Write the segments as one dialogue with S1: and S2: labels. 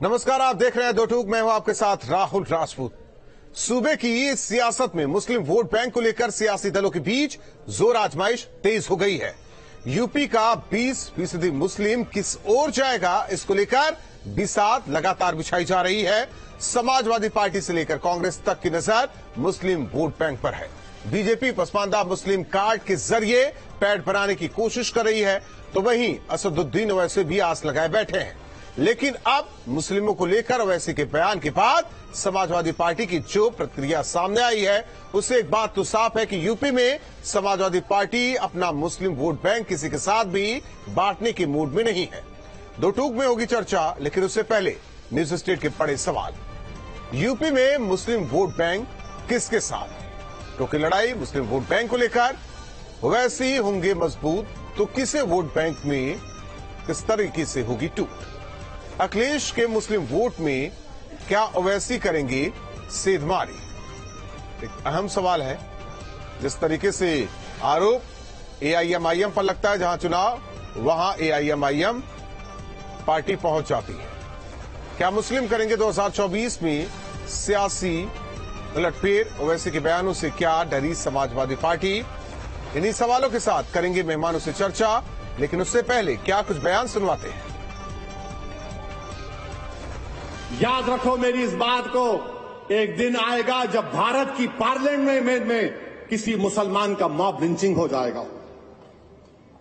S1: नमस्कार, आप देख रहे हैं दो टूक। मैं हूं आपके साथ राहुल राजपूत। सूबे की सियासत में मुस्लिम वोट बैंक को लेकर सियासी दलों के बीच जोर आजमाइश तेज हो गई है। यूपी का 20% मुस्लिम किस ओर जाएगा, इसको लेकर बिसात लगातार बिछाई जा रही है। समाजवादी पार्टी से लेकर कांग्रेस तक की नजर मुस्लिम वोट बैंक पर है। बीजेपी पसमानदा मुस्लिम कार्ड के जरिए पैठ बनाने की कोशिश कर रही है, तो वहीं असदुद्दीन ओवैसी भी आस लगाए बैठे हैं। लेकिन अब मुस्लिमों को लेकर ओवैसी के बयान के बाद समाजवादी पार्टी की जो प्रतिक्रिया सामने आई है, उससे एक बात तो साफ है कि यूपी में समाजवादी पार्टी अपना मुस्लिम वोट बैंक किसी के साथ भी बांटने के मूड में नहीं है। दो टूक में होगी चर्चा, लेकिन उससे पहले न्यूज स्टेट के बड़े सवाल। यूपी में मुस्लिम वोट बैंक किसके साथ? क्योंकि लड़ाई मुस्लिम वोट बैंक को लेकर ओवैसी होंगे मजबूत, तो किसे वोट बैंक में किस तरीके से होगी टूट? अखिलेश के मुस्लिम वोट में क्या ओवैसी करेंगे सेधमारी? एक अहम सवाल है। जिस तरीके से आरोप एआईएमआईएम पर लगता है, जहां चुनाव वहां एआईएमआईएम पार्टी पहुंच जाती है। क्या मुस्लिम करेंगे 2024 में सियासी उलटफेर? ओवैसी के बयानों से क्या डरी समाजवादी पार्टी? इन्हीं सवालों के साथ करेंगे मेहमानों से चर्चा, लेकिन उससे पहले क्या कुछ बयान सुनवाते हैं।
S2: याद रखो मेरी इस बात को, एक दिन आएगा जब भारत की पार्लियामेंट में किसी मुसलमान का मॉब लिंचिंग हो जाएगा।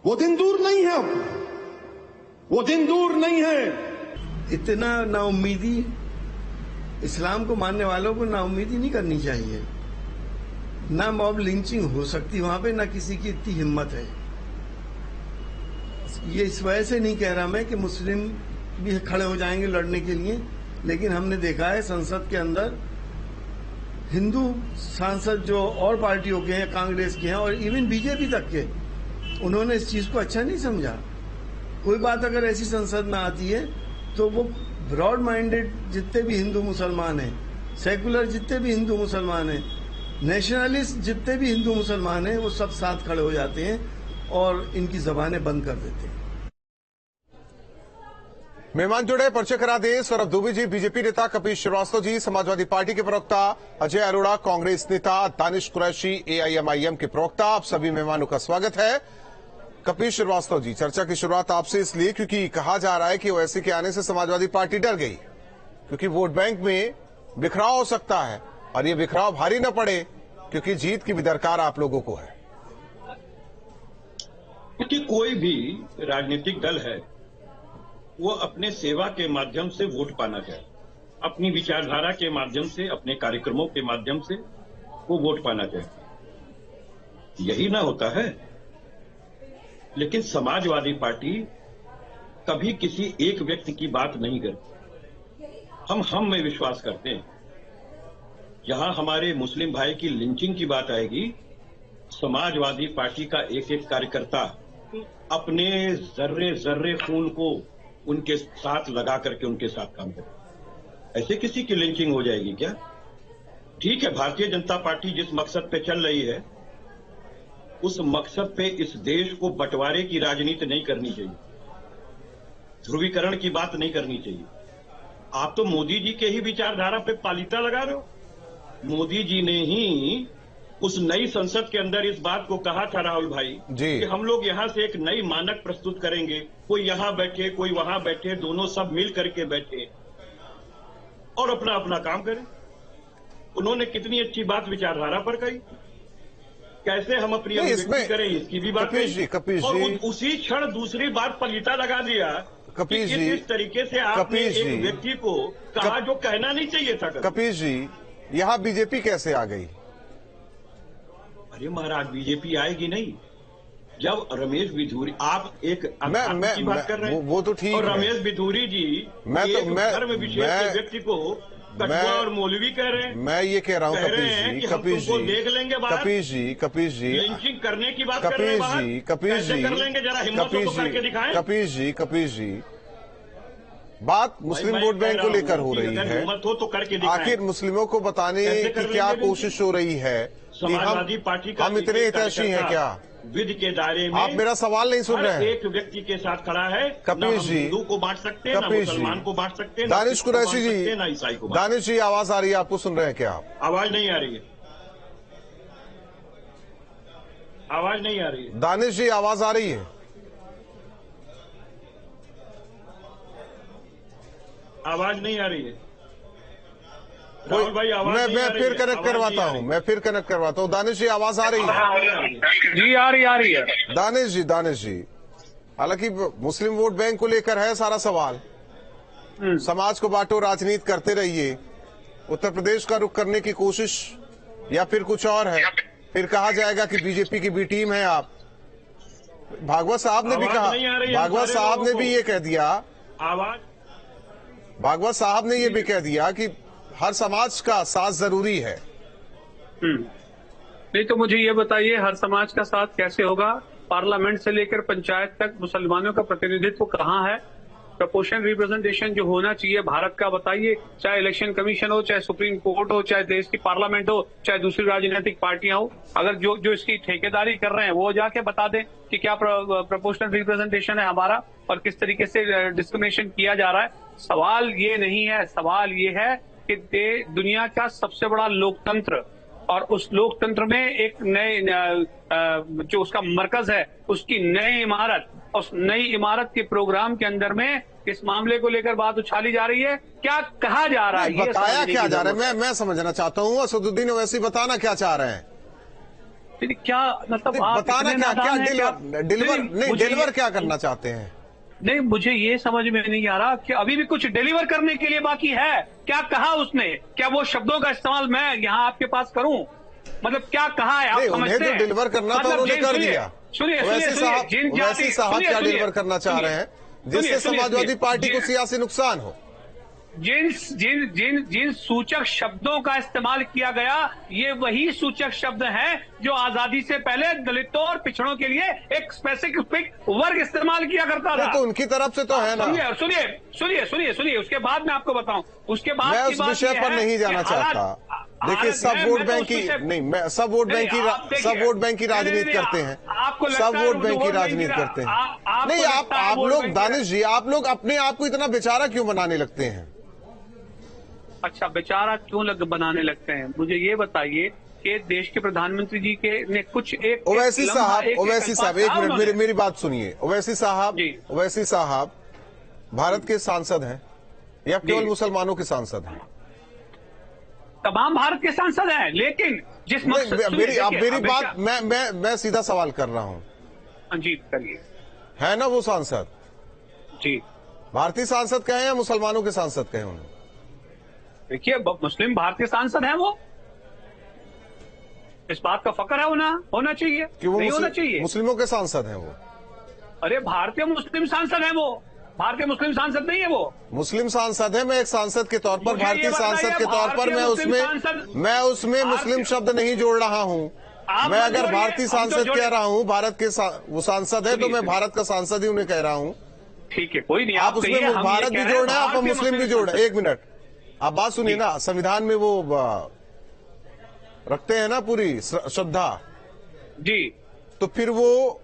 S2: वो दिन दूर नहीं है, वो दिन दूर नहीं है।
S3: इतना नाउम्मीदी इस्लाम को मानने वालों को नाउम्मीदी नहीं करनी चाहिए। ना मॉब लिंचिंग हो सकती वहां पे, ना किसी की इतनी हिम्मत है। ये इस वजह से नहीं कह रहा मैं कि मुस्लिम भी खड़े हो जाएंगे लड़ने के लिए, लेकिन हमने देखा है संसद के अंदर हिंदू सांसद जो और पार्टियों के हैं, कांग्रेस के हैं और इवन बीजेपी तक के, उन्होंने इस चीज को अच्छा नहीं समझा। कोई बात अगर ऐसी संसद में आती है तो वो ब्रॉड माइंडेड जितने भी हिंदू मुसलमान हैं, सेकुलर जितने भी हिंदू मुसलमान हैं, नेशनलिस्ट जितने भी हिंदू मुसलमान हैं, वो सब साथ खड़े हो जाते हैं और इनकी जबानें बंद कर देते हैं।
S1: मेहमान जुड़े, परिचय करा दें। सौरभ दुबे जी, बीजेपी नेता, कपिल श्रीवास्तव जी, समाजवादी पार्टी के प्रवक्ता अजय अरोड़ा, कांग्रेस नेता दानिश कुरैशी, एआईएमआईएम के प्रवक्ता। आप सभी मेहमानों का स्वागत है। कपिल श्रीवास्तव जी, चर्चा की शुरुआत आपसे इसलिए क्योंकि कहा जा रहा है कि ओवैसी के आने से समाजवादी पार्टी डर गई, क्योंकि वोट बैंक में बिखराव हो सकता है और ये बिखराव भारी न पड़े, क्योंकि जीत की भी दरकार आप लोगों को है।
S4: क्योंकि कोई भी राजनीतिक दल है वो अपने सेवा के माध्यम से वोट पाना चाहे, अपनी विचारधारा के माध्यम से, अपने कार्यक्रमों के माध्यम से वो वोट पाना चाहे। यही ना होता है। लेकिन समाजवादी पार्टी कभी किसी एक व्यक्ति की बात नहीं करती। हम में विश्वास करते हैं। जहां हमारे मुस्लिम भाई की लिंचिंग की बात आएगी, समाजवादी पार्टी का एक एक कार्यकर्ता अपने जर्रे जर्रे खून को उनके साथ लगा करके उनके साथ काम करे। ऐसे किसी की लिंचिंग हो जाएगी क्या? ठीक है, भारतीय जनता पार्टी जिस मकसद पे चल रही है, उस मकसद पे इस देश को बंटवारे की राजनीति नहीं करनी चाहिए, ध्रुवीकरण की बात नहीं करनी चाहिए। आप तो मोदी जी के ही विचारधारा पे पालिता लगा रहे हो। मोदी जी ने ही उस नई संसद के अंदर इस बात को कहा था, राहुल भाई, कि हम लोग यहां से एक नई मानक प्रस्तुत करेंगे। कोई यहां बैठे, कोई वहां बैठे, दोनों सब मिल करके बैठे और अपना अपना काम करें। उन्होंने कितनी अच्छी बात विचारधारा पर कही। कैसे हम अपनी अभिव्यक्ति करें, इसकी भी बात कही। और उसी क्षण दूसरी बार पलीता लगा दिया कि इस तरीके से आपने एक व्यक्ति को कहा जो कहना नहीं चाहिए था।
S1: कपिल जी, यहां बीजेपी कैसे आ गई?
S4: अरे महाराज, बीजेपी आएगी नहीं। जब रमेश बिधूरी, आप एक अध्यात्म की बात कर रहे हैं,
S1: वो तो ठीक है।
S4: और रमेश बिधूरी जी धर्म विशेष व्यक्ति को कटुआ और मौलवी कह रहे हैं।
S1: मैं ये कह रहा हूँ कपिल जी,
S4: देख लेंगे
S1: कपिल जी
S4: लिंचिंग करने की बात कर रहे हैं।
S1: कपिल जी,
S4: कर लेंगे, जरा हिम्मत तो करके दिखाएं।
S1: कपिल जी, बात मुस्लिम वोट बैंक को लेकर हो रही है।
S4: हिम्मत हो तो करके दिखाएं।
S1: आखिर मुस्लिमों को बताने की क्या कोशिश हो रही है?
S4: समाजवादी पार्टी का
S1: हम इतने हितैषी हैं क्या?
S4: विधि के दायरे में
S1: आप मेरा सवाल नहीं सुन रहे
S4: हर
S1: हैं।
S4: एक व्यक्ति के साथ खड़ा है।
S1: कपीश
S4: ना हम
S1: जी,
S4: हिंदू को बांट सकते हैं, ना
S1: कपीश जी,
S4: मुसलमान को बांट सकते हैं, ना
S1: दानिश
S4: सिख को बांट
S1: कुरैशी
S4: सकते
S1: जी,
S4: हैं, ना ईसाई को बांट
S1: दानिश जी आवाज आ रही है आपको, सुन रहे हैं क्या आप?
S4: आवाज नहीं आ रही है, आवाज नहीं आ रही है।
S1: दानिश जी आवाज आ रही है?
S4: आवाज नहीं आ रही है राहुल भाई, आवाज
S1: मैं
S4: नहीं आ रही
S1: फिर
S4: है,
S1: कनेक्ट
S4: आवाज नहीं
S1: करवाता
S4: आ
S1: हूं,
S4: रही है।
S1: मैं फिर कनेक्ट करवाता हूं। दानिश जी आवाज आ रही है?
S5: जी आ रही है।
S1: दानिश जी, हालांकि मुस्लिम वोट बैंक को लेकर है सारा सवाल। समाज को बांटो, राजनीति करते रहिए, उत्तर प्रदेश का रुख करने की कोशिश या फिर कुछ और है, फिर कहा जाएगा कि बीजेपी की बी टीम है आप। भागवत साहब ने भी
S4: आवाज
S1: कहा,
S4: नहीं आ रही है
S1: भागवत
S4: सारे
S1: साहब ने
S4: लोगों
S1: भी
S4: को।
S1: ये कह दिया,
S4: आवाज
S1: भागवत साहब ने ये भी कह दिया कि हर समाज का साथ जरूरी है।
S5: नहीं तो मुझे ये बताइए, हर समाज का साथ कैसे होगा? पार्लियामेंट से लेकर पंचायत तक मुसलमानों का प्रतिनिधित्व कहाँ है? प्रोपोर्शनल रिप्रेजेंटेशन जो होना चाहिए भारत का, बताइए। चाहे इलेक्शन कमीशन हो, चाहे सुप्रीम कोर्ट हो, चाहे देश की पार्लियामेंट हो, चाहे दूसरी राजनीतिक पार्टियां हो, अगर जो इसकी ठेकेदारी कर रहे हैं वो जाके बता दें कि क्या प्रोपोर्शनल रिप्रेजेंटेशन है हमारा और किस तरीके से डिस्क्रिमिनेशन किया जा रहा है। सवाल ये नहीं है, सवाल ये है कि दुनिया का सबसे बड़ा लोकतंत्र और उस लोकतंत्र में एक नए जो उसका मरकज है, उसकी नई इमारत, उस नई इमारत के प्रोग्राम के अंदर में इस मामले को लेकर बात उछाली जा रही है। क्या कहा जा रहा है, ये
S1: बताया
S5: समझने
S1: क्या
S5: की
S1: जा रहा
S5: जरूरत
S1: है, मैं समझना चाहता हूँ। असदुद्दीन ओवैसी बताना क्या चाह रहे हैं?
S5: है। क्या मतलब आप
S1: बताना
S5: इतने
S1: क्या,
S5: नादान हैं,
S1: डिलीवर क्या करना चाहते हैं?
S5: नहीं, मुझे ये समझ में नहीं आ रहा कि अभी भी कुछ डिलीवर करने के लिए बाकी है। क्या कहा उसने? क्या वो शब्दों का इस्तेमाल मैं यहाँ आपके पास करूं? मतलब क्या कहा है, आप
S1: नहीं, उन्हें
S5: समझते
S1: जो
S5: हैं?
S1: डिलीवर करना था
S5: मतलब
S1: उन्होंने कर
S5: सुनिए,
S1: दिया।
S5: सुनिए
S1: ओवैसी साहब क्या डिलीवर करना चाह रहे हैं जिससे समाजवादी पार्टी को सियासी नुकसान हो?
S5: जिन सूचक शब्दों का इस्तेमाल किया गया, ये वही सूचक शब्द हैं जो आजादी से पहले दलितों और पिछड़ों के लिए एक स्पेसिफिक वर्ग इस्तेमाल किया करता था।
S1: तो उनकी तरफ से तो है ना।
S5: सुनिए, उसके बाद मैं आपको बताऊं। उसके बाद
S1: मैं
S5: की
S1: उस
S5: बात
S1: विषय
S5: ये
S1: पर
S5: है
S1: नहीं जाना
S5: कि
S1: चाहता। देखिए, सब
S5: मैं
S1: वोट
S5: तो
S1: बैंक
S5: उस
S1: की
S5: विषय-
S1: नहीं, मैं सब वोट बैंक की
S5: आप देखिए-
S1: सब वोट बैंक की राजनीति
S5: नहीं,
S1: करते हैं।
S5: आपको लगता
S1: सब
S5: है
S1: वोट बैंक की
S5: वोट बैंक
S1: राजनीति
S5: की-
S1: करते हैं।
S5: आपको
S1: नहीं,
S5: लगता है
S1: आप
S5: वोट
S1: लोग
S5: बैंक की-
S1: दानिश जी, आप लोग अपने आप को इतना बेचारा क्यों बनाने लगते हैं?
S5: अच्छा, बेचारा क्यों बनाने लगते हैं? मुझे ये बताइए कि देश के प्रधानमंत्री जी के ने कुछ एक
S1: ओवैसी साहब, एक मिनट,
S5: उन्होंने।
S1: मेरी बात सुनिए। ओवैसी साहब भारत के सांसद हैं या केवल
S5: जी।
S1: मुसलमानों के सांसद हैं?
S5: तमाम भारत के सांसद हैं, लेकिन जिस मकसद
S1: मेरी बात, मैं सीधा सवाल कर रहा हूं।
S5: जी करिए।
S1: है ना वो सांसद?
S5: जी
S1: भारतीय सांसद कहे या मुसलमानों के सांसद कहे उन्होंने?
S5: देखिए, मुस्लिम भारतीय सांसद हैं वो। इस बात का फक्र है होना चाहिए
S1: कि वो
S5: नहीं होना चाहिए?
S1: मुस्लिमों के सांसद हैं वो?
S5: अरे भारतीय मुस्लिम सांसद हैं वो, भारतीय मुस्लिम सांसद नहीं है वो।
S1: मुस्लिम सांसद है। मैं एक सांसद के तौर पर,
S5: मुझे ये
S1: भारतीय
S5: बताइए,
S1: सांसद के तौर पर
S5: भारतीय
S1: मैं
S5: मुस्लिम
S1: उसमें
S5: सांसद-
S1: मुस्लिम शब्द नहीं जोड़ रहा हूं।
S5: आप
S1: मैं
S5: मत
S1: अगर
S5: जोड़िए,
S1: भारतीय
S5: हम तो
S1: सांसद
S5: जोड़े-
S1: कह रहा हूं, भारत के वो सांसद है तो
S5: सुनिए,
S1: मैं भारत का सांसद ही उन्हें कह रहा हूं।
S5: ठीक है, कोई नहीं।
S1: आप उसमें
S5: कहिए, हम ये
S1: भारत
S5: कह
S1: भी
S5: रहे
S1: जोड़ रहे हैं, आप
S5: भारतीय
S1: मुस्लिम भी जोड़ रहे हैं। एक मिनट, आप बात सुनिए
S5: जी।
S1: ना। संविधान में वो रखते हैं ना पूरी श्रद्धा,
S5: जी।
S1: तो फिर वो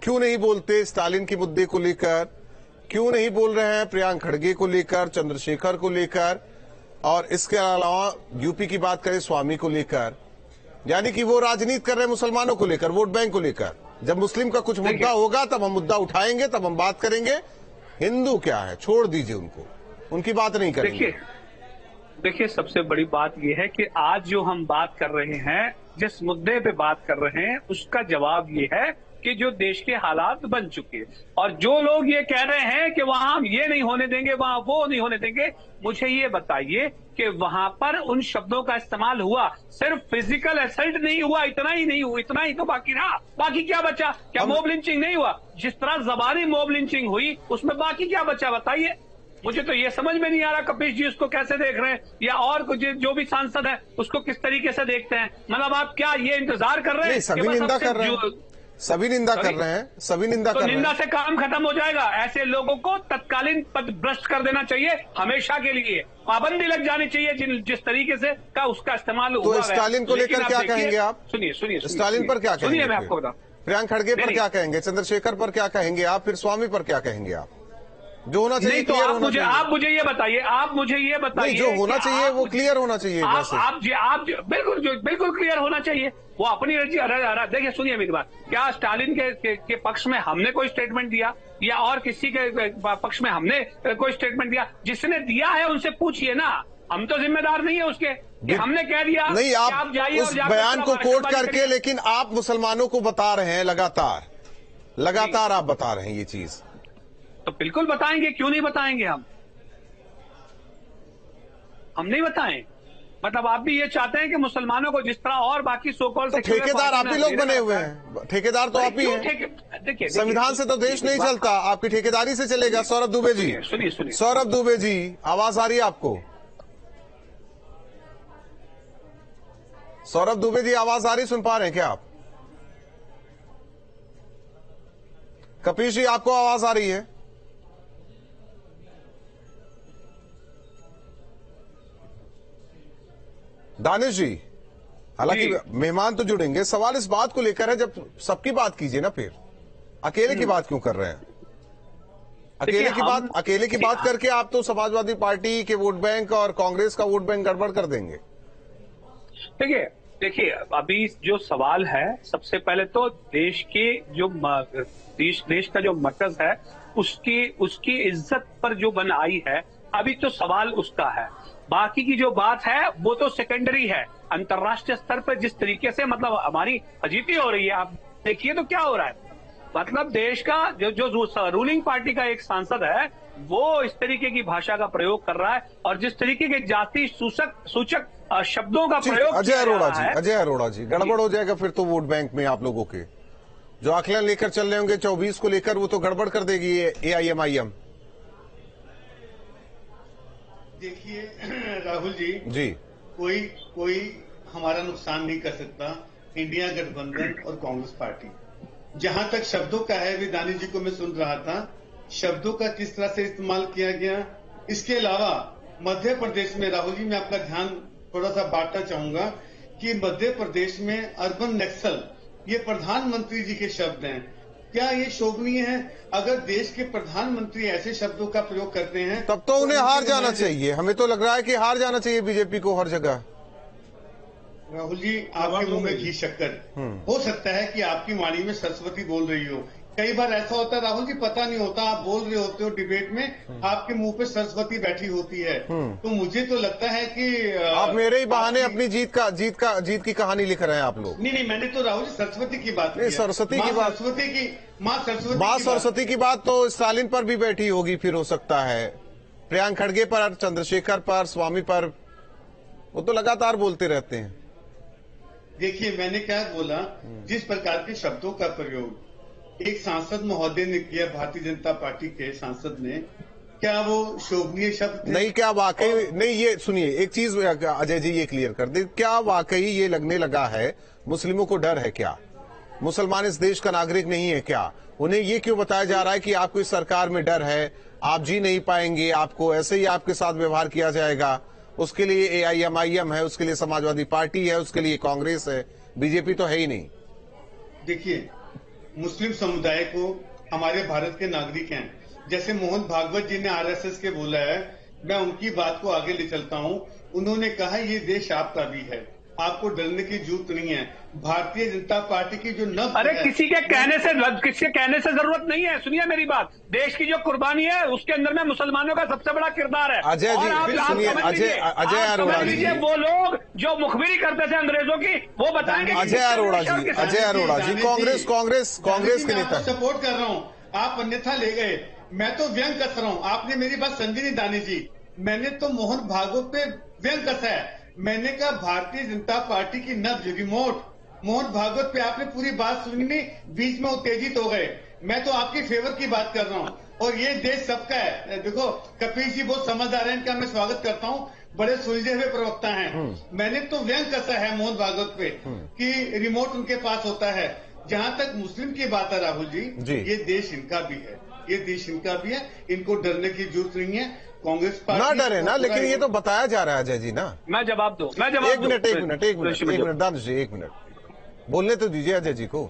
S1: क्यों नहीं बोलते स्टालिन के मुद्दे को लेकर? क्यों नहीं बोल रहे हैं प्रियांक खड़गे को लेकर, चंद्रशेखर को लेकर, और इसके अलावा यूपी की बात करें स्वामी को लेकर? यानी कि वो राजनीति कर रहे हैं मुसलमानों को लेकर, वोट बैंक को लेकर। जब मुस्लिम का कुछ मुद्दा होगा तब हम मुद्दा उठाएंगे, तब हम बात करेंगे। हिंदू क्या है, छोड़ दीजिए उनको, उनकी बात नहीं करेंगे।
S5: देखिए, सबसे बड़ी बात यह है कि आज जो हम बात कर रहे हैं, जिस मुद्दे पे बात कर रहे हैं, उसका जवाब ये है कि जो देश के हालात बन चुके हैं, और जो लोग ये कह रहे हैं कि वहां हम ये नहीं होने देंगे, वहां वो नहीं होने देंगे, मुझे ये बताइए कि वहां पर उन शब्दों का इस्तेमाल हुआ, सिर्फ फिजिकल असल्ट नहीं हुआ, इतना ही नहीं हुआ, इतना ही तो बाकी रहा। बाकी क्या बचा? क्या मॉब लिंचिंग नहीं हुआ? जिस तरह जबानी मॉब लिंचिंग हुई, उसमें बाकी क्या बचा बताइए? मुझे तो ये समझ में नहीं आ रहा कपीश जी उसको कैसे देख रहे हैं, या और जो भी सांसद है उसको किस तरीके से देखते हैं। मतलब आप क्या ये इंतजार कर रहे हैं?
S1: सभी निंदा कर रहे हैं, सभी निंदा कर रहे हैं, सभी निंदा कर रहे हैं।
S5: निंदा से काम खत्म हो जाएगा। ऐसे लोगों को तत्कालीन पद भ्रष्ट कर देना चाहिए, हमेशा के लिए पाबंदी लग जानी चाहिए जिस तरीके से का उसका इस्तेमाल हुआ।
S1: तो स्टालिन को लेकर क्या कहेंगे आप?
S5: सुनिए
S1: स्टालिन पर क्या कहेंगे?
S5: सुनिए, मैं आपको बताऊं।
S1: प्रियंक खड़गे पर
S5: नहीं।
S1: क्या कहेंगे, चंद्रशेखर पर क्या कहेंगे आप, फिर स्वामी पर क्या कहेंगे आप? जो होना चाहिए
S5: नहीं तो
S1: क्लियर
S5: आप
S1: होना
S5: मुझे
S1: चाहिए।
S5: आप मुझे ये बताइए, आप मुझे ये बताइए
S1: नहीं, जो होना
S5: कि
S1: चाहिए
S5: आप
S1: वो
S5: मुझे-
S1: क्लियर होना चाहिए
S5: आप बिल्कुल क्लियर होना चाहिए। वो अपनी रजी देखिए, सुनिए मेरी बात, क्या स्टालिन के पक्ष में हमने कोई स्टेटमेंट दिया या और किसी के पक्ष में हमने कोई स्टेटमेंट दिया? जिसने दिया है उनसे पूछिए ना, हम तो जिम्मेदार नहीं है उसके कि हमने कह दिया
S1: नहीं,
S5: कि
S1: आप
S5: जाइए
S1: उस
S5: और जाकर
S1: बयान को
S5: हमारा
S1: कोट
S5: बयान
S1: करके,
S5: करिए।
S1: लेकिन आप मुसलमानों को बता रहे हैं लगातार आप बता रहे हैं ये चीज।
S5: तो बिल्कुल बताएंगे, क्यों नहीं बताएंगे? हम नहीं बताएं? मतलब आप भी ये चाहते हैं कि मुसलमानों को जिस तरह और बाकी सो कॉल
S1: तो ठेकेदार आप ही लोग बने हुए हैं, ठेकेदार तो आप ही हैं।
S5: देखिए,
S1: संविधान से तो देश नहीं चलता, आपकी ठेकेदारी से चलेगा। सौरभ दुबे जी,
S5: सुनिए
S1: सौरभ दुबे जी, आवाज आ रही है आपको? सौरभ दुबे जी, आवाज आ रही, सुन पा रहे हैं क्या आप? कपीश जी, आपको आवाज आ रही है? दानिश जी, हालांकि मेहमान तो जुड़ेंगे, सवाल इस बात को लेकर है, जब सबकी बात कीजिए ना, फिर अकेले की बात क्यों कर रहे हैं? अकेले की बात करके आप तो समाजवादी पार्टी के वोट बैंक और कांग्रेस का वोट बैंक गड़बड़ कर देंगे।
S5: देखिए अभी जो सवाल है, सबसे पहले तो देश के जो देश का जो मर्कज है उसकी इज्जत पर जो बन आई है, अभी तो सवाल उसका है। बाकी की जो बात है वो तो सेकेंडरी है। अंतर्राष्ट्रीय स्तर पर जिस तरीके से मतलब हमारी फजीती हो रही है, आप देखिए तो क्या हो रहा है। मतलब देश का जो रूलिंग पार्टी का एक सांसद है वो इस तरीके की भाषा का प्रयोग कर रहा है और जिस तरीके के जाति सूचक शब्दों का प्रयोग
S1: अजय अरोड़ा जी, गड़बड़ हो जाएगा फिर तो वोट बैंक में आप लोगों के जो आकलन लेकर चल रहे होंगे 24 को लेकर, वो तो गड़बड़ कर देगी ये AIMIM।
S3: देखिए राहुल जी, कोई हमारा नुकसान नहीं कर सकता, इंडिया गठबंधन और कांग्रेस पार्टी। जहां तक शब्दों का है, विदानी जी को मैं सुन रहा था, शब्दों का किस तरह से इस्तेमाल किया गया। इसके अलावा मध्य प्रदेश में, राहुल जी मैं आपका ध्यान थोड़ा सा बांटना चाहूंगा कि मध्य प्रदेश में अर्बन नक्सल, ये प्रधानमंत्री जी के शब्द हैं। क्या ये शोभनीय है? अगर देश के प्रधानमंत्री ऐसे शब्दों का प्रयोग करते हैं
S1: तब तो उन्हें हार जाना चाहिए। हमें तो लग रहा है कि हार जाना चाहिए बीजेपी को हर जगह।
S3: राहुल जी, आपके मुंह में घी शक्कर। हो सकता है कि आपकी वाणी में सरस्वती बोल रही हो। कई बार ऐसा होता है राहुल जी, पता नहीं होता, आप बोल रहे होते हो डिबेट में, आपके मुंह पे सरस्वती बैठी होती है। तो मुझे तो लगता है कि
S1: आप मेरे ही बहाने अपनी जीत की कहानी लिख रहे हैं आप लोग।
S3: नहीं, मैंने तो राहुल जी सरस्वती की बात की।
S1: सरस्वती की बात,
S3: माँ
S1: सरस्वती की बात तो स्टालिन पर भी बैठी होगी, फिर हो सकता है प्रियंक खड़गे पर, चंद्रशेखर पर, स्वामी पर, वो तो लगातार बोलते रहते हैं।
S3: देखिए मैंने क्या बोला, जिस प्रकार के शब्दों का प्रयोग एक सांसद महोदय ने किया, भारतीय जनता पार्टी के सांसद ने, क्या वो शोभनीय शब्द थे?
S1: नहीं, क्या वाकई नहीं? ये सुनिए, एक चीज अजय जी ये क्लियर कर दे, क्या वाकई ये लगने लगा है मुस्लिमों को डर है क्या? मुसलमान इस देश का नागरिक नहीं है क्या? उन्हें ये क्यों बताया जा रहा है कि आपको इस सरकार में डर है, आप जी नहीं पाएंगे, आपको ऐसे ही आपके साथ व्यवहार किया जाएगा? उसके लिए AIMIM है, उसके लिए समाजवादी पार्टी है, उसके लिए कांग्रेस है, बीजेपी तो है ही नहीं।
S3: देखिए, मुस्लिम समुदाय को हमारे भारत के नागरिक हैं, जैसे मोहन भागवत जी ने RSS के बोला है, मैं उनकी बात को आगे ले चलता हूं। उन्होंने कहा ये देश आपका भी है, आपको डरने की जरूरत नहीं है। भारतीय जनता पार्टी की जो नब्ज
S5: अरे किसी के कहने से जरूरत नहीं है। सुनिए मेरी बात, देश की जो कुर्बानी है उसके अंदर में मुसलमानों का सबसे बड़ा किरदार है।
S1: अजय जी सुनिए, अजय अरोड़ा जी,
S5: वो लोग जो मुखबिरी करते थे अंग्रेजों की, वो बताएंगे।
S1: अजय अरोड़ा जी कांग्रेस के नेता।
S3: सपोर्ट कर रहा हूँ, आप अन्यथा ले गए, मैं तो व्यंग कस रहा हूँ। आपने मेरी बात समझी नहीं दानी जी, मैंने तो मोहन भागवत पे व्यंग कसा है। मैंने कहा भारतीय जनता पार्टी की नब्ज, रिमोट, मोहन भागवत पे आपने पूरी बात सुनी नहीं, बीच में उत्तेजित हो गए। मैं तो आपकी फेवर की बात कर रहा हूँ और ये देश सबका है। देखो कपिल जी बहुत समझदार हैं, इनका मैं स्वागत करता हूँ, बड़े सुलझे हुए प्रवक्ता हैं। मैंने तो व्यंग कसा है मोहन भागवत पे कि रिमोट उनके पास होता है। जहां तक मुस्लिम की बात है राहुल जी, ये देश इनका भी है, ये देश इनका भी है, इनको डरने की जरूरत नहीं है। कांग्रेस पार्टी
S1: ना डरे ना, लेकिन ये तो बताया जा रहा है अजय जी ना।
S5: मैं जवाब दूं,
S1: एक मिनट दानिश जी, एक मिनट बोलने तो दीजिए अजय जी को।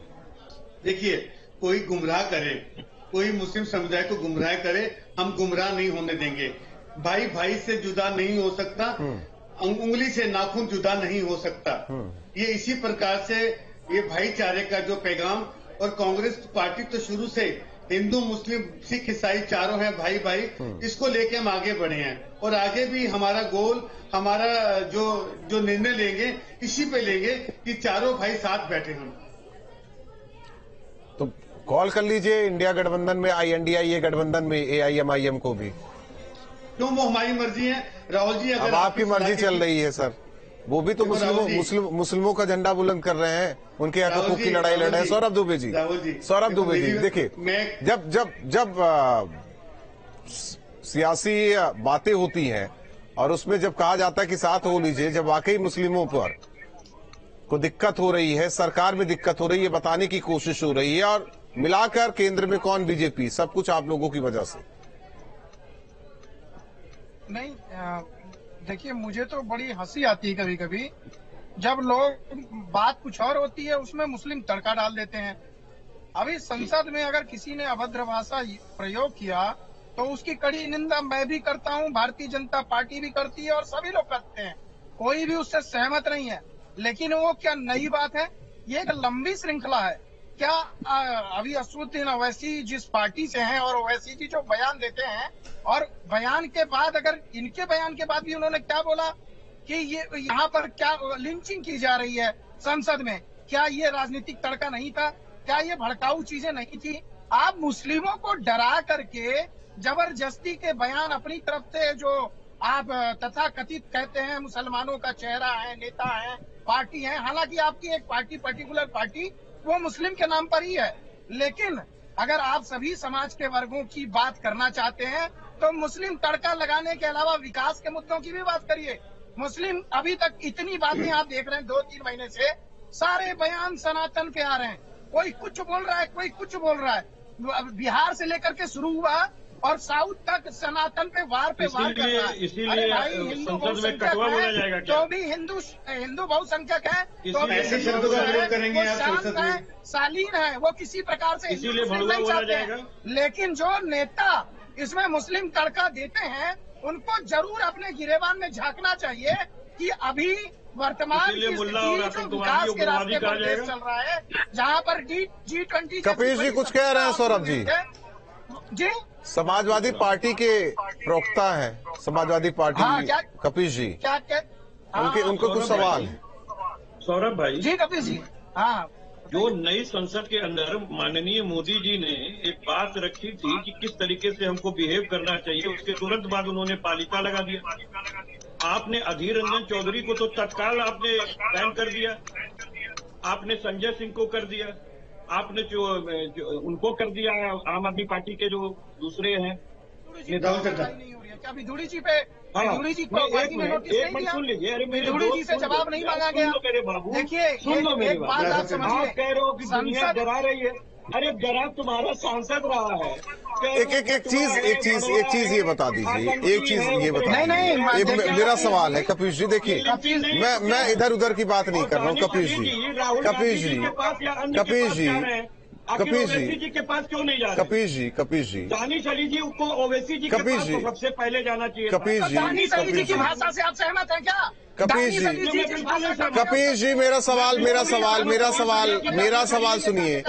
S3: देखिए, कोई गुमराह करे, कोई मुस्लिम समुदाय को गुमराह करे, हम गुमराह नहीं होने देंगे। भाई भाई से जुदा नहीं हो सकता, उंगली से नाखून जुदा नहीं हो सकता। ये इसी प्रकार से ये भाईचारे का जो पैगाम, और कांग्रेस पार्टी तो शुरू से हिंदू मुस्लिम सिख ईसाई चारों हैं भाई भाई, इसको लेके हम आगे बढ़े हैं और आगे भी हमारा गोल, हमारा जो निर्णय लेंगे इसी पे लेंगे कि चारों भाई साथ बैठे हम।
S1: तो कॉल कर लीजिए इंडिया गठबंधन में, INDIA गठबंधन में AIMIM को भी।
S3: क्यों, वो हमारी मर्जी है राहुल जी। अगर
S1: अब आपकी मर्जी चल रही है सर, वो भी तो मुस्लिमों का झंडा बुलंद कर रहे हैं, उनके हकों की लड़ाई लड़ रहे हैं। सौरभ दुबे जी, सौरभ दुबे जी, देखिए जब सियासी बातें होती हैं और उसमें जब कहा जाता है कि साथ हो लीजिए, जब वाकई मुस्लिमों पर को दिक्कत हो रही है, सरकार में दिक्कत हो रही है, बताने की कोशिश हो रही है, और मिलाकर केंद्र में कौन, बीजेपी, सब कुछ आप लोगों की वजह से।
S6: नहीं, देखिए, मुझे तो बड़ी हंसी आती है कभी कभी जब लोग, बात कुछ और होती है उसमें मुस्लिम तड़का डाल देते हैं। अभी संसद में अगर किसी ने अभद्र भाषा प्रयोग किया तो उसकी कड़ी निंदा मैं भी करता हूं, भारतीय जनता पार्टी भी करती है और सभी लोग करते हैं, कोई भी उससे सहमत नहीं है। लेकिन वो क्या नई बात है? ये एक लंबी श्रृंखला है। क्या अभी असदुद्दीन ओवैसी जिस पार्टी से हैं और ओवैसी जी जो बयान देते हैं, और बयान के बाद, अगर इनके बयान के बाद भी उन्होंने क्या बोला कि ये यहाँ पर क्या लिंचिंग की जा रही है संसद में, क्या ये राजनीतिक तड़का नहीं था? क्या ये भड़काऊ चीजें नहीं थी? आप मुस्लिमों को डरा करके जबरदस्ती के बयान अपनी तरफ से, जो आप तथा कथित कहते हैं मुसलमानों का चेहरा है, नेता है, पार्टी है, हालांकि आपकी एक पार्टी, पर्टिकुलर पार्टी, वो मुस्लिम के नाम पर ही है। लेकिन अगर आप सभी समाज के वर्गों की बात करना चाहते हैं तो मुस्लिम तड़का लगाने के अलावा विकास के मुद्दों की भी बात करिए। मुस्लिम अभी तक इतनी बातें आप देख रहे हैं 2-3 महीने से, सारे बयान सनातन पे आ रहे हैं, कोई कुछ बोल रहा है, कोई कुछ बोल रहा है। बिहार से लेकर के शुरू हुआ और साउथ तक सनातन पे वार कर रहा है।
S4: इसीलिए
S6: हिंदू
S4: बहुसंख्यक है,
S6: जो भी हिंदू बहुसंख्यक है, तो
S3: ऐसे शब्दों का प्रयोग करेंगे आप संसद में,
S6: शालीन है, वो किसी प्रकार से
S4: इसीलिए नहीं चाहते हैं।
S6: लेकिन जो नेता इसमें मुस्लिम तड़का देते हैं उनको जरूर अपने गिरेबान में झांकना चाहिए कि अभी वर्तमान की स्थिति जो विकास के रास्ते पर देश चल रहा है, जहाँ पर G20
S1: कपिल जी कुछ कह रहे हैं। सौरभ जी, समाजवादी पार्टी के प्रवक्ता हैं, समाजवादी पार्टी, कपिल जी, उनको कुछ सवाल है।
S4: सौरभ भाई
S6: जी, कपिल जी, हाँ,
S4: जो नई संसद के अंदर माननीय मोदी जी ने एक बात रखी थी कि किस तरीके से हमको बिहेव करना चाहिए, उसके तुरंत बाद उन्होंने पालिका लगा दिया। आपने अधीर रंजन चौधरी को तो तत्काल आपने बैन कर दिया, आपने संजय सिंह को कर दिया, आपने जो उनको कर दिया, आम आदमी पार्टी के जो दूसरे हैं
S6: क्या विधुड़ी जी पे, विधुड़ी जी को पार्टी ने नोटिस नहीं दिया?
S4: सुन लीजिए, अरे
S6: विधुड़ी जी से जवाब नहीं मांगा गया?
S4: मेरे बाबू,
S6: देखिए, एक बात आप समझिए,
S4: आप कह रहे हो कि दुनिया डरा रही है, अरे डरा तुम्हारा सांसद रहा है।
S1: एक चीज ये बता दीजिए, एक चीज ये बता, नहीं, मेरा सवाल है कपिल जी, देखिए, मैं इधर उधर की बात नहीं कर रहा हूँ। कपिल जी
S4: के पास क्यों नहीं जा रहे?
S1: कपिल जी,
S4: दानिश अली जी को ओवैसी जी के पास तो सबसे पहले जाना चाहिए।
S6: दानिश अली जी की भाषा से आप सहमत हैं क्या?
S1: कपिल जी, मेरा सवाल सुनिए।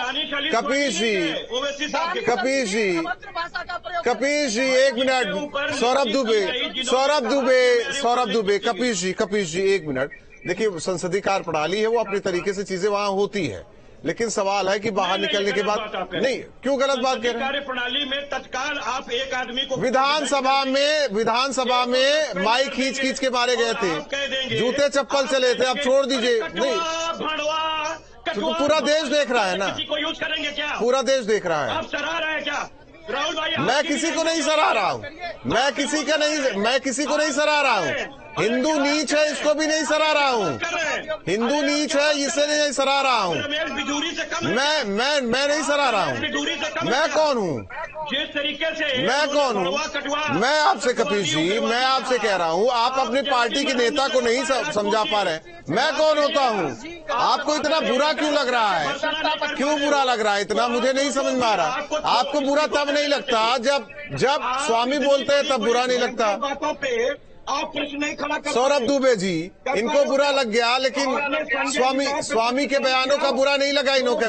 S1: कपिल जी, 1 मिनट। सौरभ दुबे, कपिल जी 1 मिनट। देखिए, संसदीय कार्य प्रणाली है, वो अपनी तरीके से चीजें वहां होती है, लेकिन सवाल है कि बाहर निकलने के बाद नहीं, क्यों गलत बात कह रहे हैं?
S4: कार्य प्रणाली में तत्काल आप एक आदमी को
S1: विधानसभा में माइक खींच के मारे गए थे, जूते चप्पल चले थे, अब छोड़ दीजिए। नहीं, तो पूरा देश देख रहा है ना,
S4: को यूज करेंगे क्या?
S1: पूरा देश देख रहा है।
S4: आप सराह रहे हैं क्या राहुल भाई?
S1: मैं किसी को नहीं सराह रहा हूँ, मैं किसी को नहीं सराह रहा हूँ। हिंदू नीच है, इसको भी नहीं सराह रहा हूँ। हिंदू नीच है, इसे नहीं सराह रहा हूँ। मैं नहीं सराह रहा हूँ। मैं कौन हूँ?
S4: जिस तरीके से
S1: मैं कौन हूँ? मैं आपसे कपिल जी, मैं आपसे कह रहा हूँ, आप अपनी पार्टी के नेता को नहीं समझा पा रहे। मैं कौन होता हूँ? आपको इतना बुरा क्यों लग रहा है? क्यों बुरा लग रहा है इतना? मुझे नहीं समझ में आ रहा। आपको बुरा तब नहीं लगता जब स्वामी बोलते हैं, तब बुरा नहीं लगता।
S4: आप प्रश्न नहीं खड़ा कर।
S1: सौरभ दुबे जी, इनको बुरा लग गया, लेकिन स्वामी के बयानों का बुरा नहीं लगा इन्हों के।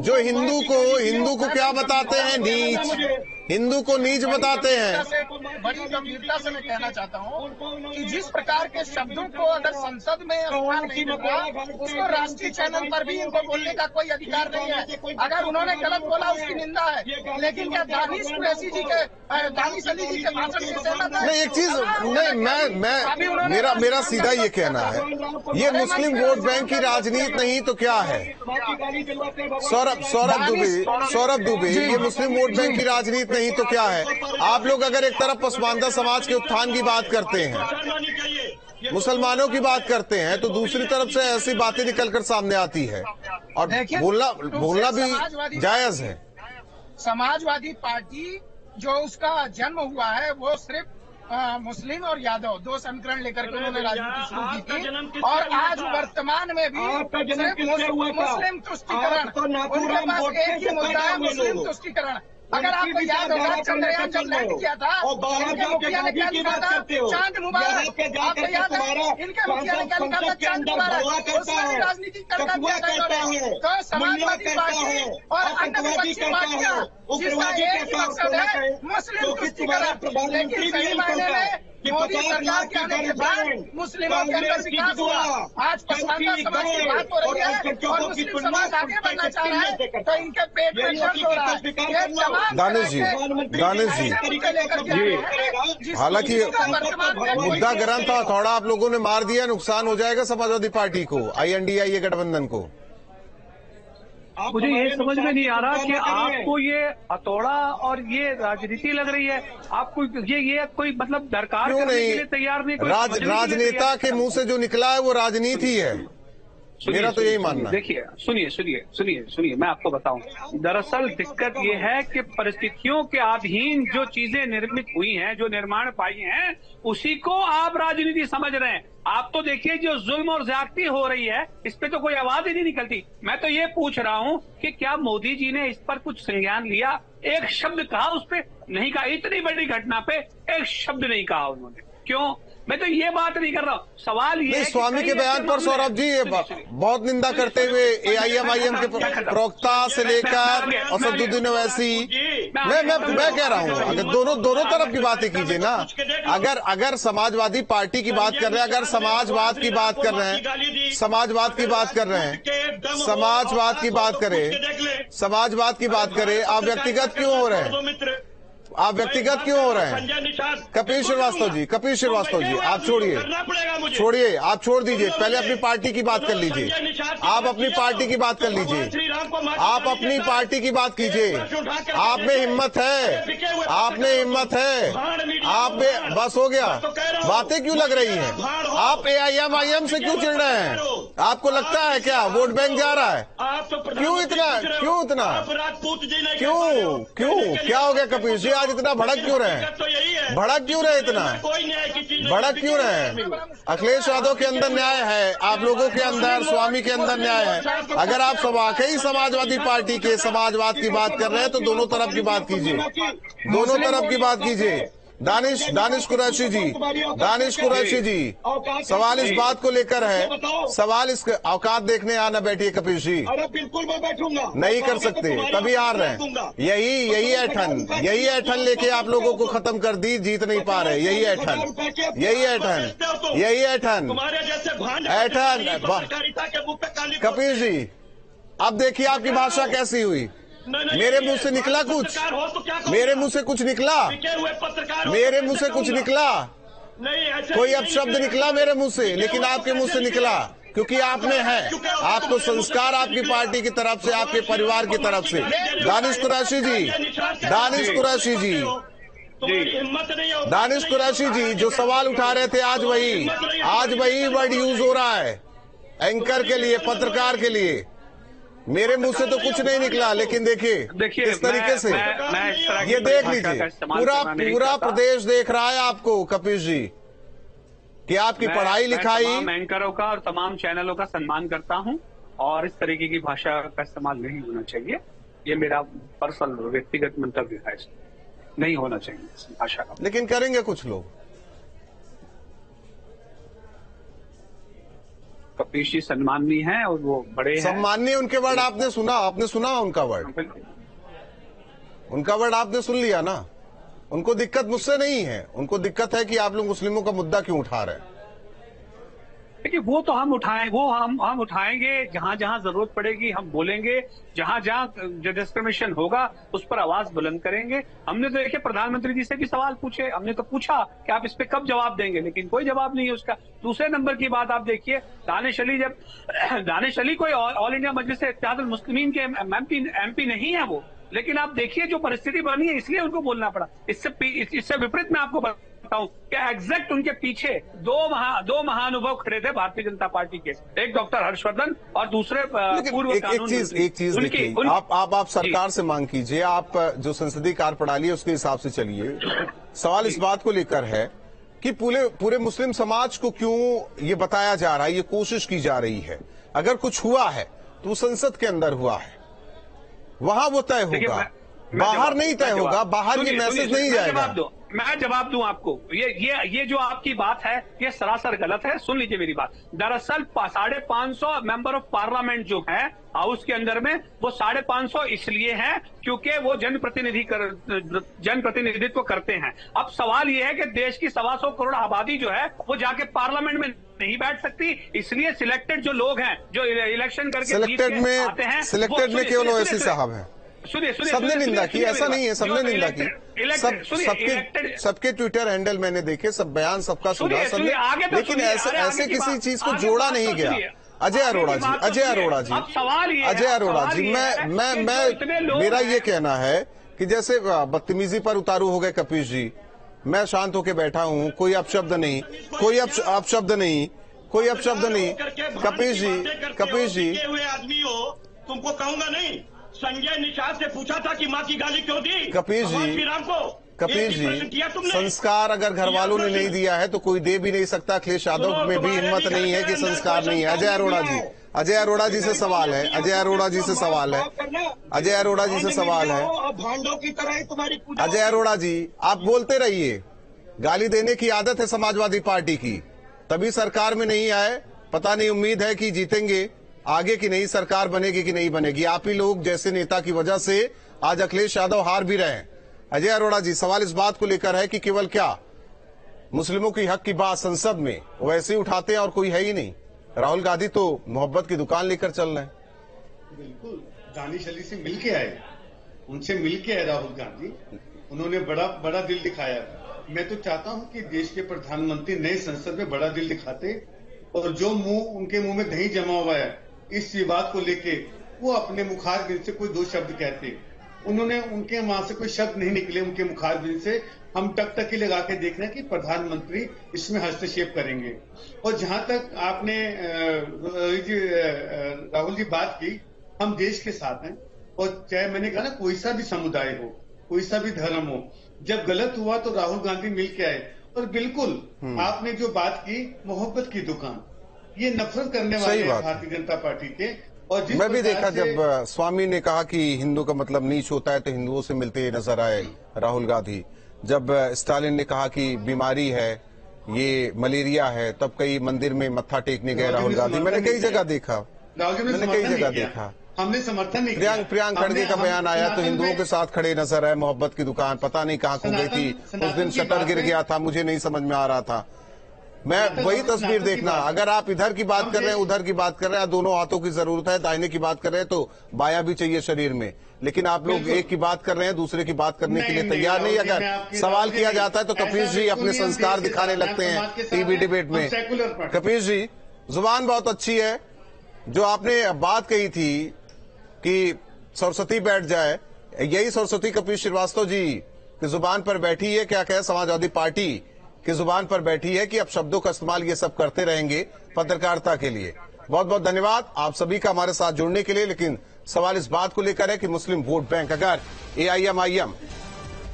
S1: जो हिंदू को क्या बताते हैं? नीच। हिंदू को नीच बताते हैं।
S6: बड़ी गंभीरता से मैं कहना चाहता हूँ कि जिस प्रकार के शब्दों को अगर संसद में स्थान नहीं मिलता, उसको राष्ट्रीय चैनल पर भी इनको बोलने का कोई अधिकार नहीं है। अगर उन्होंने गलत बोला, उसकी निंदा है, लेकिन क्या दानिश कुरैशी जी के दानिश अली जी के भाषण से सहमत है?
S1: नहीं, एक चीज नहीं, मेरा सीधा ये कहना है, ये मुस्लिम वोट बैंक की राजनीति नहीं तो क्या है? सौरभ दुबे, ये मुस्लिम वोट बैंक की राजनीति नहीं तो क्या है? आप लोग अगर एक तरफ पसमानदा समाज के उत्थान की बात करते हैं, मुसलमानों की बात करते हैं, तो दूसरी तरफ से ऐसी बातें निकलकर सामने आती है, और बोलना भी जायज है।
S6: समाजवादी पार्टी जो उसका जन्म हुआ है, वो सिर्फ मुस्लिम और यादव दो समीकरण लेकर के उन्होंने राजनीति शुरू की थी, और आज वर्तमान में भी सिर्फ मुस्लिम तुष्टीकरण, उनके पास एक ही मुद्दा है, मुस्लिम तुष्टीकरण। अगर आपको याद होगा, चंद्रयान जब लैंड किया था, इनके मुखिया ने क्या लिखा था? चांद मुबारक। आपको याद है इनके मुखिया ने क्या लिखा था? चांद मुबारक। उसमें भी राजनीति करता है। तो समाजवादी पार्टी और अन्य विपक्षी पार्टियां, जिसका एक ही मकसद है मुस्लिम तुष्टीकरण, लेकिन सही मायने में मोदी सरकार के आने के बाद मुस्लिमों के अंदर विकास हुआ। आज पसमानदा समाज की बात हो रही है और मुस्लिम समाज आगे बढ़ना चाह रहा है, तो इनके पेट में दर्द हो रहा है। ये तमाम
S1: दानिश जी, हालांकि मुद्दा गर्म था, थोड़ा आप लोगों ने मार दिया, नुकसान हो जाएगा समाजवादी पार्टी को, INDIA गठबंधन को।
S5: मुझे ये समझ में नहीं आ रहा कि आपको ये हथौड़ा और ये राजनीति लग रही है। आपको ये कोई मतलब दरकार
S1: क्यों
S5: करने
S1: नहीं?
S5: के लिए तैयार नहीं?
S1: राजनेता के मुंह से जो निकला है वो राजनीति है, मेरा तो यही मानना है।
S5: देखिए, सुनिए, मैं आपको बताऊं, दरअसल दिक्कत ये है कि परिस्थितियों के अधीन जो चीजें निर्मित हुई हैं, जो निर्माण पाई हैं, उसी को आप राजनीति समझ रहे हैं। आप तो देखिए, जो जुल्म और ज्यादती हो रही है, इस पे तो कोई आवाज ही नहीं निकलती। मैं तो ये पूछ रहा हूं कि क्या मोदी जी ने इस पर कुछ संज्ञान लिया? एक शब्द कहा उस पे? नहीं कहा। इतनी बड़ी घटना पे एक शब्द नहीं कहा उन्होंने। क्यों? मैं तो ये बात नहीं कर रहा हूँ। सवाल ये है
S1: स्वामी के बयान पर सौरभ जी बहुत निंदा करते हुए AIMIM के प्रवक्ता से लेकर असदुद्दीन ओवैसी, मैं कह रहा हूँ, अगर दोनों तरफ की बातें कीजिए ना। अगर समाजवादी पार्टी की बात कर रहे हैं, अगर समाजवाद की बात कर रहे हैं, समाजवाद की बात करें, आप व्यक्तिगत क्यों हो रहे हैं? आप व्यक्तिगत क्यों हो रहे हैं? कपिल श्रीवास्तव जी, आप छोड़िए, आप छोड़ दीजिए। पहले अपनी पार्टी की बात कर लीजिए। आप अपनी पार्टी की बात कर लीजिए। आप अपनी पार्टी की बात कीजिए। आप में हिम्मत है। आप में बस हो गया। बातें क्यों लग रही हैं? आप AIMIM से क्यों चिढ़ रहे हैं? आपको लगता है क्या वोट बैंक जा रहा है? क्यों इतना क्यों क्या हो गया कपिल जी? आज इतना भड़क क्यों रहे? अखिलेश यादव के अंदर न्याय है, आप लोगों के अंदर, स्वामी के अंदर न्याय है। अगर आप वाकई समाजवादी पार्टी के समाजवाद की बात कर रहे हैं, तो दोनों तरफ की बात कीजिए। दानिश कुरैशी जी, सवाल इस बात को लेकर है, सवाल इस औकात देखने आना बैठिए कपिल जी।
S4: अरे बिल्कुल मैं बैठूंगा।
S1: नहीं कर सकते, तभी हार रहे हैं। यही ऐठन लेके आप लोगों को खत्म कर दी, जीत नहीं पा रहे। यही ऐठन कपिल जी, अब देखिए आपकी भाषा कैसी हुई। मेरे मुंह से निकला कुछ? मेरे मुंह से कुछ निकला? कोई अपशब्द निकला मेरे मुंह से, लेकिन आपके मुंह से निकला क्योंकि आप में है, आपको संस्कार आपकी पार्टी की तरफ से, आपके परिवार की तरफ से। दानिश कुरैशी जी,
S4: तुम्हारी हिम्मत नहीं है।
S1: दानिश कुरैशी जी जो सवाल उठा रहे थे आज वही वर्ड यूज हो रहा है एंकर के लिए, पत्रकार के लिए। मेरे मुंह से तो कुछ नहीं निकला, लेकिन देखिए इस तरीके से ये देख लीजिए, पूरा प्रदेश देख रहा है आपको कपिश जी कि आपकी पढ़ाई लिखाई।
S5: तमाम एंकरों का और तमाम चैनलों का सम्मान करता हूं और इस तरीके की भाषा का इस्तेमाल नहीं होना चाहिए। ये मेरा पर्सनल व्यक्तिगत मंतव्य है, नहीं होना चाहिए इस भाषा का।
S1: लेकिन करेंगे कुछ लोग।
S5: कपिश जी सम्माननीय हैं और वो बड़े हैं।
S1: सम्माननीय उनके वर्ड आपने सुना उनका वर्ड, उनका वर्ड आपने सुन लिया ना। उनको दिक्कत मुझसे नहीं है, उनको दिक्कत है कि आप लोग मुस्लिमों का मुद्दा क्यों उठा रहे हैं।
S5: देखिए वो तो हम उठाएंगे जहां जहां जरूरत पड़ेगी, हम बोलेंगे। जहां जहां जो डिस्क्रिमिनेशन होगा उस पर आवाज बुलंद करेंगे। हमने तो देखिए प्रधानमंत्री जी से भी सवाल पूछे, हमने तो पूछा कि आप इस पे कब जवाब देंगे, लेकिन कोई जवाब नहीं है उसका। दूसरे नंबर की बात आप देखिए, दानिश अली कोई ऑल इंडिया मजलिस इत्तेहादुल मुस्लिमीन के एमपी नहीं है वो, लेकिन आप देखिए जो परिस्थिति बनी है इसलिए उनको बोलना पड़ा। इससे विपरीत मैं आपको बताऊं कि एग्जैक्ट उनके पीछे दो महानुभव खड़े थे भारतीय जनता पार्टी के, एक डॉक्टर हर्षवर्धन और दूसरे पूर्व
S1: एक चीज देखिए, आप सरकार से मांग कीजिए, आप जो संसदीय कार्य प्रणाली है उसके हिसाब से चलिए। सवाल इस बात को लेकर है कि पूरे मुस्लिम समाज को क्यों ये बताया जा रहा है, ये कोशिश की जा रही है। अगर कुछ हुआ है तो संसद के अंदर हुआ है, वहां वो तय होगा, बाहर नहीं तय होगा, बाहर ये मैसेज नहीं जाएगा।
S5: मैं जवाब दूं आपको, ये जो आपकी बात है ये सरासर गलत है। सुन लीजिए मेरी बात। दरअसल 550 मेंबर ऑफ पार्लियामेंट जो है हाउस के अंदर में, वो 550 इसलिए हैं क्योंकि वो जनप्रतिनिधित्व करते हैं। अब सवाल ये है कि देश की 125 करोड़ आबादी जो है वो जाके पार्लियामेंट में नहीं बैठ सकती, इसलिए सिलेक्टेड जो लोग हैं जो इलेक्शन करके
S1: सिलेक्टेड में केवल ओवैसी साहब हैं। सबने निंदा की, ऐसा नहीं है, सबने निंदा की। सबके ट्विटर हैंडल मैंने देखे, सब बयान सबका सुना सबने, लेकिन ऐसे किसी चीज को जोड़ा नहीं गया। अजय अरोड़ा जी, मैं मेरा ये कहना है कि जैसे बदतमीजी पर उतारू हो गए कपिश जी, मैं शांत होकर बैठा हूं, कोई अपशब्द नहीं। कपिश जी
S4: आदमी हो, तुमको कहूंगा नहीं। संजय निषाद से पूछा था कि माँ की गाली क्यों दी
S1: कपिश जी, संस्कार अगर घर वालों ने नहीं दिया है तो कोई दे भी नहीं सकता। अखिलेश यादव में भी हिम्मत नहीं है कि संस्कार नहीं है। अजय अरोड़ा जी से सवाल है। अजय अरोड़ा जी से सवाल है।
S4: भांडों की तरह तुम्हारी पूजा।
S1: अजय अरोड़ा जी, आप बोलते रहिए, गाली देने की आदत है समाजवादी पार्टी की, तभी सरकार में नहीं आए। पता नहीं, उम्मीद है कि जीतेंगे आगे की नई सरकार बनेगी कि नहीं बनेगी। आप ही लोग जैसे नेता की वजह से आज अखिलेश यादव हार भी रहे हैं। अजय अरोड़ा जी, सवाल इस बात को लेकर है कि केवल क्या मुस्लिमों की हक की बात संसद में वैसे ही उठाते हैं और कोई है ही नहीं। राहुल गांधी तो मोहब्बत की दुकान लेकर चल रहे हैं।
S3: बिल्कुल, दानिश अली से मिलके आए, उनसे मिलके आए राहुल गांधी, उन्होंने बड़ा दिल दिखाया। मैं तो चाहता हूं कि देश के प्रधानमंत्री नए संसद में बड़ा दिल दिखाते और जो उनके मुंह में दही जमा हुआ है इस विवाद को लेके, वो अपने मुखारबिंद से कोई 2 शब्द कहते। उनके वहां से कोई शब्द नहीं निकले उनके मुखारबिंद से। हम टकटकी लगा के देख रहे हैं कि प्रधानमंत्री इसमें हस्तक्षेप करेंगे। और जहां तक आपने राहुल जी बात की, हम देश के साथ हैं, और चाहे मैंने कहा ना कोई सा भी समुदाय हो, कोई सा भी धर्म हो, जब गलत हुआ तो राहुल गांधी मिल के आए। और बिल्कुल आपने जो बात की, मोहब्बत की दुकान, ये नफरत करने वाले भारतीय जनता पार्टी के। और
S1: मैं भी देखा जब स्वामी ने कहा कि हिंदू का मतलब नीच होता है तो हिंदुओं से मिलते नजर आए राहुल गांधी। जब स्टालिन ने कहा कि बीमारी है, ये मलेरिया है, तब कई मंदिर में मत्था टेकने गए राहुल गांधी। मैंने कई जगह देखा,
S3: हमने समर्थन नहीं किया।
S1: प्रियांक खड़गे का बयान आया तो हिंदुओं के साथ खड़े नजर आए। मोहब्बत की दुकान पता नहीं कहाँ खो गई थी, उस दिन शटर गिर गया था, मुझे नहीं समझ में आ रहा था। मैं वही तस्वीर देखना, अगर आप इधर की बात कर रहे हैं, उधर की बात कर रहे हैं, दोनों हाथों की जरूरत है, दाहिने की बात कर रहे हैं तो बायां भी चाहिए शरीर में, लेकिन आप लोग एक की बात कर रहे हैं, दूसरे की बात करने के लिए तैयार नहीं। अगर सवाल किया जाता है तो कपिश जी अपने संस्कार दिखाने लगते हैं टीवी डिबेट में। कपिश जी, जुबान बहुत अच्छी है। जो आपने बात कही थी कि सरस्वती बैठ जाए, यही सरस्वती कपिश श्रीवास्तव जी की जुबान पर बैठी है, क्या कहे समाजवादी पार्टी की जुबान पर बैठी है कि अब शब्दों का इस्तेमाल ये सब करते रहेंगे पत्रकारिता के लिए। बहुत बहुत धन्यवाद आप सभी का हमारे साथ जुड़ने के लिए। लेकिन सवाल इस बात को लेकर है कि मुस्लिम वोट बैंक, अगर AIMIM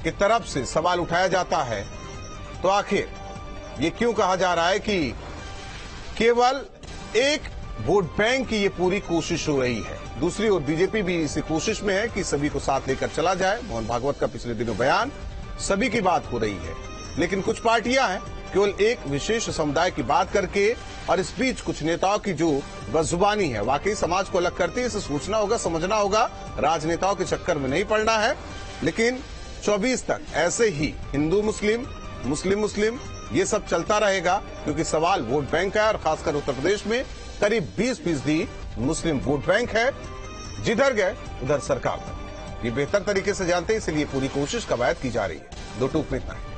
S1: की तरफ से सवाल उठाया जाता है तो आखिर ये क्यों कहा जा रहा है कि केवल एक वोट बैंक की ये पूरी कोशिश हो रही है। दूसरी ओर बीजेपी भी इसी कोशिश में है कि सभी को साथ लेकर चला जाए। मोहन भागवत का पिछले दिनों बयान, सभी की बात हो रही है। लेकिन कुछ पार्टियां हैं केवल एक विशेष समुदाय की बात करके, और इस बीच कुछ नेताओं की जो बदजुबानी है वाकई समाज को अलग करती है। इसे सोचना होगा, समझना होगा, राजनेताओं के चक्कर में नहीं पड़ना है। लेकिन 24 तक ऐसे ही हिंदू मुस्लिम, मुस्लिम मुस्लिम ये सब चलता रहेगा, क्योंकि सवाल वोट बैंक का है। और खासकर उत्तर प्रदेश में करीब 20% मुस्लिम वोट बैंक है। जिधर गए उधर सरकार। ये बेहतर तरीके से जानते हैं, इसलिए पूरी कोशिश कवायद की जा रही है। दो टूक में इतना है।